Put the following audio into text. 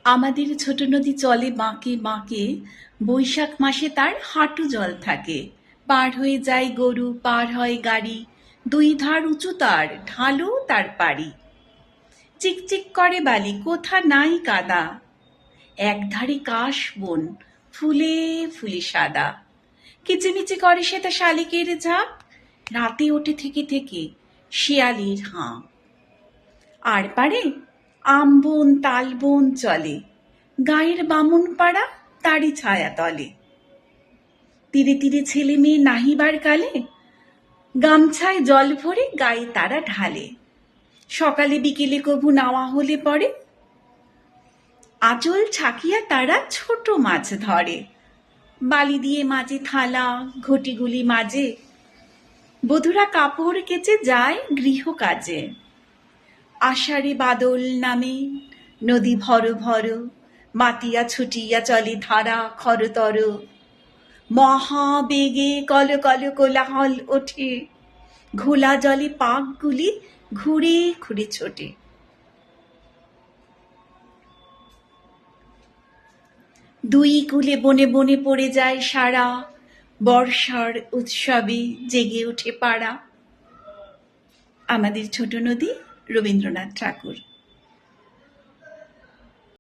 আমাদের ছোট নদী চলে বাঁকে বাঁকে, বৈশাখ মাসে তার হাঁটু জল থাকে। পার হয়ে যায় গরু, পার হয় গাড়ি, দুই ধার উঁচু তার, ঢালু তার পাড়ি। চিকচিক করে বালি, কোথা নাই কাদা, একধারে কাশ বন, ফুলে ফুলে সাদা। কিচিমিচি করে সে তা শালিকের ঝাঁক, রাতে ওঠে থেকে থেকে শিয়ালির হাঁ। আর পারে আমবন তালবন চলে, গায়ের বামুন পাড়া তারই ছায়া তলে। তীরে তীরে ছেলে মেয়ে নাহিবার কালে, গামছায় জল ভরে গায়ে তারা ঢালে। সকালে বিকেলে কভু নাওয়া হলে পরে, আঁচল ছাকিয়া তারা ছোট মাছ ধরে। বালি দিয়ে মাঝে থালা, ঘটিগুলি মাঝে, বধূরা কাপড় কেচে যায় গৃহ কাজে। আষাঢ়ে বাদল নামে, নদী ভর ভর, মাতিয়া ছুটিয়া চলে ধারা খরতর। মহাবেগে কল কল কোলাহল ওঠে, ঘোলা জলে পাকগুলি ঘুরে ঘুরে ছোটে। দুই কূলে বনে বনে পড়ে যায় সারা, বর্ষার উৎসবে জেগে ওঠে পাড়া। আমাদের ছোট নদী, রবীন্দ্রনাথ ঠাকুর।